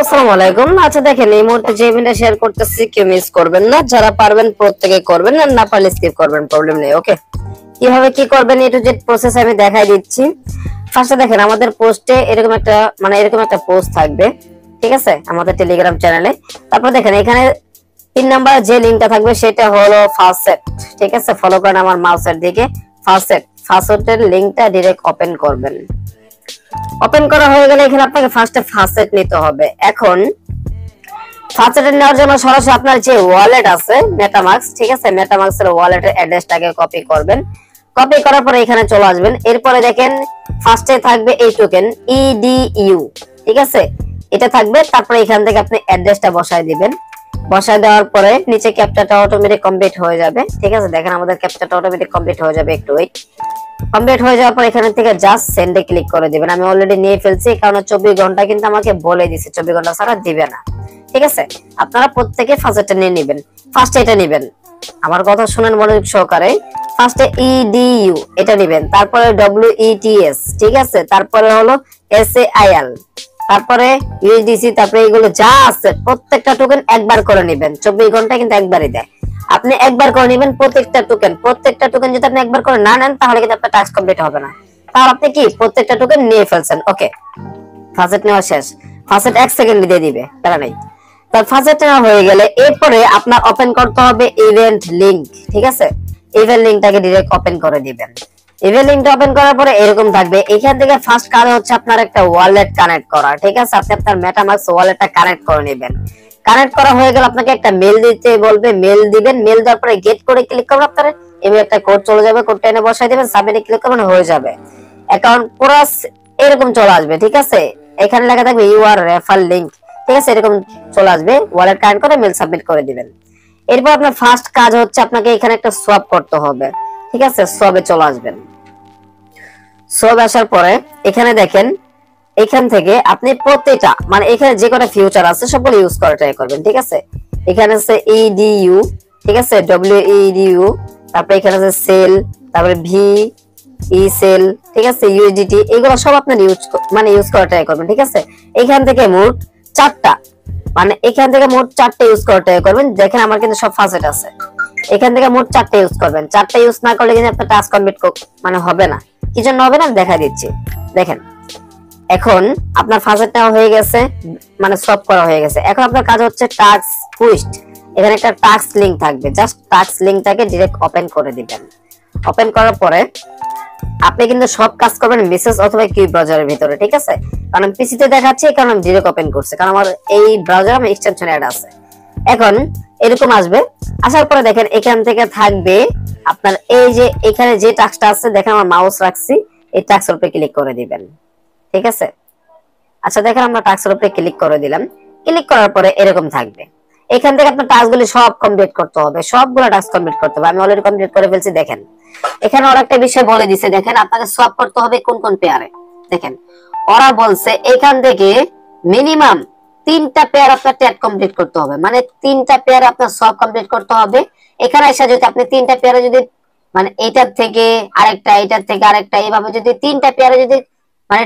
আসসালামু আলাইকুম। আচ্ছা দেখেন, এই মুহূর্তে যে ইভেন্টটা শেয়ার করতেছি কেউ মিস করবেন না, যারা পারবেন প্রত্যেকে করবেন, আর না পারলে স্কিপ করবেন, প্রবলেম নেই। ওকে, কিভাবে কি করবেন এ টু জেড প্রসেস আমি দেখাই দিচ্ছি। ফার্স্টে দেখেন আমাদের পোস্টে এরকম একটা পোস্ট থাকবে, ঠিক আছে, আমাদের টেলিগ্রাম চ্যানেলে। তারপর দেখেন এখানে 3 নাম্বার যে লিংকটা থাকবে সেটা হলো ফাস্টেট, ঠিক আছে। ফলো করেন আমার মাউসের দিকে। ফাস্টেটের লিংকটা ডাইরেক্ট ওপেন করবেন। ওপেন করা হয়ে গেলে এখানে আপনাকে ফার্স্টে ফাস্টেট নিতে হবে। এখন ফাস্টেট নেওয়ার জন্য সরাসরি আপনার যে ওয়ালেট আছে মেটামাক্স, ঠিক আছে, মেটামাক্স এর ওয়ালেটের অ্যাড্রেসটাকে কপি করবেন। কপি করার পরে এখানে চলে আসবেন। এরপরে দেখেন ফার্স্টে থাকবে এই টোকেন ইডিইউ, ঠিক আছে, এটা থাকবে। তারপরে এখান থেকে আপনি অ্যাড্রেসটা বসায় দিবেন। বসায় দেওয়ার পরে নিচে ক্যাপচাটা অটোমেটিক কমপ্লিট হয়ে যাবে, ঠিক আছে। দেখেন আমাদের ক্যাপচাটা অটোমেটিক কমপ্লিট হয়ে যাবে, একটু ওয়েট। কমপ্লিট হয়ে যাওয়ার পর এখান থেকে জাস্ট সেন্ডে ক্লিক করে দিবেন। আমি অলরেডি নিয়ে ফেলছি, কারণ 24 ঘন্টা কিন্তু আমাকে বলে দিয়েছে 24 ঘন্টা ছাড়া দিবে না, ঠিক আছে। আপনারা প্রত্যেকে ফার্স্টটা নিয়ে নেবেন। ফার্স্টে এটা নেবেন, আমার কথা শুনেন মনোযোগ সহকারে। ফার্স্টে ইডিইউ এটা নেবেন, তারপরে ডব্লিউইটিএস, ঠিক আছে, তারপরে হলো এসএআইএল, তারপরে ইউএসডিসি, তারপরে এগুলো যা আছে প্রত্যেকটা টোকেন একবার করে নেবেন। 24 ঘন্টা কিন্তু একবারই দেয়, আপনি একবার করে নেবেন প্রত্যেকটা টোকেন যদি আপনি একবার করে না নেন তাহলে কিন্তু আপনার টাস্ক কমপ্লিট হবে না। তাহলে আপনি কি প্রত্যেকটা টোকেন নিয়ে ফেলছেন। ওকে, ফার্স্ট নেওয়া শেষ। ফার্স্ট 1 সেকেন্ড দিয়ে দিবে, তারা নেই। তার ফার্স্ট নেওয়া হয়ে গেলে এরপরে আপনার ওপেন করতে হবে ইভেন্ট লিংক, ঠিক আছে। ইভেন্ট লিংকটাকে ডাইরেক্ট ওপেন করে দিবেন। ইভেন্ট লিংকটা ওপেন করার পরে এরকম থাকবে। এখান থেকে ফার্স্ট কাজ হচ্ছে আপনার একটা ওয়ালেট কানেক্ট করা, ঠিক আছে। আপনি আপনার মেটামাক্স ওয়ালেটটা কানেক্ট করে নেবেন। কানেক্ট করা হয়ে গেলে আপনাকে একটা মেল দিতে বলবে, মেল দিবেন। মেল দেওয়ার পরে গেট করে ক্লিক করবেন, আপনার এমনি একটা কোড চলে যাবে, কোডটা এনে বসাই দিবেন, সাবমিটে ক্লিক করবেন, হয়ে যাবে। অ্যাকাউন্ট পুরো এরকম চলে আসবে, ঠিক আছে। এখানে লেখা থাকবে ইউআর রেফার লিংক, ঠিক আছে, এরকম চলে আসবে। ওয়ালেট কানেক্ট করে মেল সাবমিট করে দিবেন। এরপর আপনার ফার্স্ট কাজ হচ্ছে আপনাকে এখানে একটা সোয়াপ করতে হবে, ঠিক আছে। সোয়াবে চলে আসবেন। সোয়াবে আসার পরে এখানে দেখেন, এখান থেকে আপনি প্রত্যেকটা এখানে যে কটা ফিউচার আছে সবগুলো ইউজ করা ট্রাই করবেন, ঠিক আছে। এখানে আছে ইডিইউ, ঠিক আছে, ডব্লিউইডিইউ, তারপরে এখানে আছে সেল, তারপরে ভি ই সেল, ঠিক আছে, ইউএসডিটি, এগুলো সব আপনার ইউজ করা ট্রাই করবেন, ঠিক আছে। এখান থেকে মোট 4টা এখান থেকে মোট 4টা ইউজ করা ট্রাই করবেন। দেখেন আমার কিন্তু সব ফাসেট আছে। এখান থেকে মোট 4টা ইউজ করবেন। 4টা ইউজ না করলে কিন্তু আপনার টাস্ক কমপ্লিট হবে না। কি জন্য হবে না আমি দেখা দিচ্ছি। দেখেন এখন আপনার ফার্স্টটা হয়ে গেছে, সলভ করা হয়ে গেছে। এখন আপনার কাজ হচ্ছে টাস্ক টুইস্ট। এখানে একটা টাস্ক লিংক থাকবে, জাস্ট টাস্ক লিংকটাকে ডাইরেক্ট ওপেন করে দিবেন। ওপেন করার পরে আপনি কিন্তু সব কাজ করবেন মেসেজ অথবা কিউ ব্রাউজারের ভিতরে, ঠিক আছে। কারণ পিসিতে দেখাচ্ছে, কারণ আমি ডাইরেক্ট ওপেন করছি, কারণ আমার এই ব্রাউজারে আমার এক্সটেনশন অ্যাড আছে। এখন এরকম আসবে। আসার পরে দেখেন এখান থেকে থাকবে আপনার এই যে এখানে যে টাস্কটা আছে, দেখেন আমার মাউস রাখছি, এই টাস্কের উপরে ক্লিক করে দিবেন, ঠিক আছে। আচ্ছা দেখেন আমরা টাস্কের উপরে ক্লিক করে দিলাম। ক্লিক করার পরে এরকম থাকবে। এখান থেকে আপনার টাস্কগুলি সব কমপ্লিট করতে হবে, সবগুলো টাস্ক কমপ্লিট করতে হবে। আমি অলরেডি কমপ্লিট করে ফেলছি। দেখেন এখানে ওরা একটা বিষয় বলে দিছে, দেখেন আপনাকে সোয়াপ করতে হবে কোন কোন পেয়ারে। দেখেন ওরা বলছে এখান থেকে মিনিমাম 3টা পেয়ার আপনার ট্যাগ কমপ্লিট করতে হবে, 3টা পেয়ারে আপনার সোয়াপ কমপ্লিট করতে হবে। এখানে এসে যদি আপনি 3টা পেয়ারে যদি এইটার থেকে আরেকটা, এইটার থেকে আরেকটা, এইভাবে যদি 3টা পেয়ারে যদি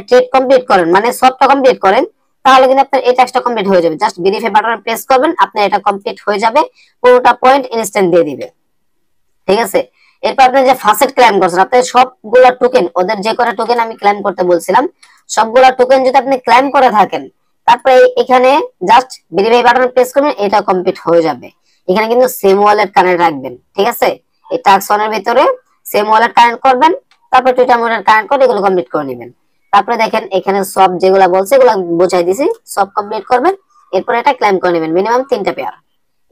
ট্রেড কমপ্লিট করেন, সবটা কমপ্লিট করেন, তাহলে কিন্তু আপনার এই টাস্কটা কমপ্লিট হয়ে যাবে। জাস্ট ভেরিফাই বাটন প্রেস করবেন, আপনার এটা কমপ্লিট হয়ে যাবে, পুরোটা পয়েন্ট ইনস্ট্যান্ট দিয়ে দিবে, ঠিক আছে। এরপর আপনি যে ফাসেট ক্লেম করছেন, আপনি সবগুলা টোকেন, ওদের যে কটা টোকেন আমি ক্লেম করতে বলছিলাম, সবগুলা টোকেন যদি আপনি ক্লেম করে থাকেন, তারপরে এখানে জাস্ট ভেরিফাই বাটন প্রেস করবেন, এটা কমপ্লিট হয়ে যাবে। এখানে কিন্তু সেম ওয়ালেট কানেক্ট রাখবেন, ঠিক আছে। এই টাস্ক ওয়ানের ভিতরে সেম ওয়ালেট কানেক্ট করবেন, তারপর টুইটার ওয়ালেট কানেক্ট করে এগুলো কমপ্লিট করে নেবেন। তারপরে দেখেন এখানে সব যেগুলা বলছে এগুলো বোঝাই দিছি, সব কমপ্লিট করবেন। এরপর এটা ক্লেম করে নেবেন মিনিমাম 3টা পেয়ার।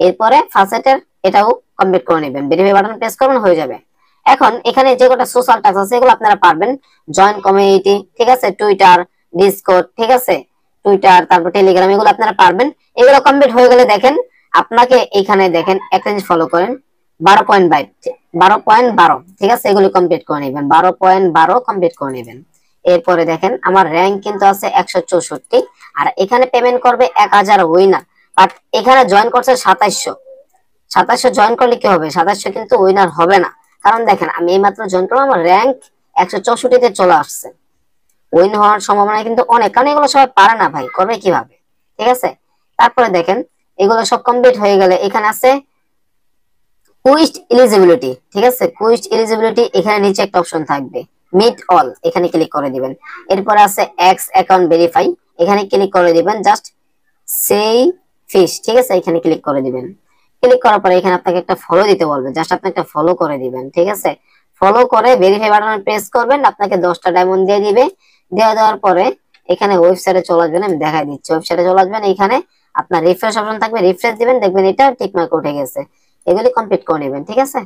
এরপরে ফাসেটের এটাও কমপ্লিট করে নেবেন, ভেরিফাই বাটন প্রেস করবেন, হয়ে যাবে। এখন এখানে যে কটা সোশ্যাল টাস্ক আছে এগুলো আপনারা পারবেন। জয়েন কমিউনিটি, ঠিক আছে, টুইটার, ডিসকর্ড, ঠিক আছে, টুইটার, তারপর টেলিগ্রাম, এগুলো আপনারা পারবেন। এগুলো কমপ্লিট হয়ে গেলে দেখেন আপনাকে এখানে দেখেন একটা জিনিস ফলো করেন, 12.12, ঠিক আছে, এগুলো কমপ্লিট করে নেবেন। 12.12 কমপ্লিট করে নেবেন। এরপরে দেখেন আমার র‍্যাঙ্ক কিন্তু আছে 164, আর এখানে পেমেন্ট করবে 1000 উইনার, বাট এখানে জয়েন করছে 2700 জয়েন করলে কি হবে, 2700 কিন্তু উইনার হবে না। কারণ দেখেন আমি এইমাত্র জয়েন করলাম, আমার র‍্যাঙ্ক 164 চলে আসছে। উইন হওয়ার সম্ভাবনা কিন্তু অনেক, কারণ এগুলো সবাই পারে না ভাই, করবে কিভাবে। ঠিক আছে। তারপরে দেখেন এগুলো সব কমপ্লিট হয়ে গেলে এখানে আছে কুইস্ট এলিজিবিলিটি, ঠিক আছে। কুইস্ট এলিজিবিলিটি এখানে নিচে একটা অপশন থাকবে মিট অল, এখানে ক্লিক করে দিবেন। এরপরে আছে এক্স অ্যাকাউন্ট ভেরিফাই, এখানে ক্লিক করে দিবেন। জাস্ট সেই ফিশ, ঠিক আছে, এখানে ক্লিক করে দিবেন। ক্লিক করার পরে এখানে আপনাকে একটা ফলো দিতে বলবে, জাস্ট আপনি একটা ফলো করে দিবেন, ঠিক আছে। ফলো করে ভেরিফাই বাটনে প্রেস করবেন, আপনাকে 10টা ডায়মন্ড দিয়ে দিবে। দেওয়ার পরে এখানে ওয়েবসাইটে চলে আসবেন, আমি দেখাই দিচ্ছি। ওয়েবসাইটে চলে আসবেন, এখানে আপনার রিফ্রেশ অপশন থাকবে, রিফ্রেশ দিবেন, দেখবেন এটা টিক মার্ক উঠে গেছে। এগুলি কমপ্লিট করে নেবেন, ঠিক আছে।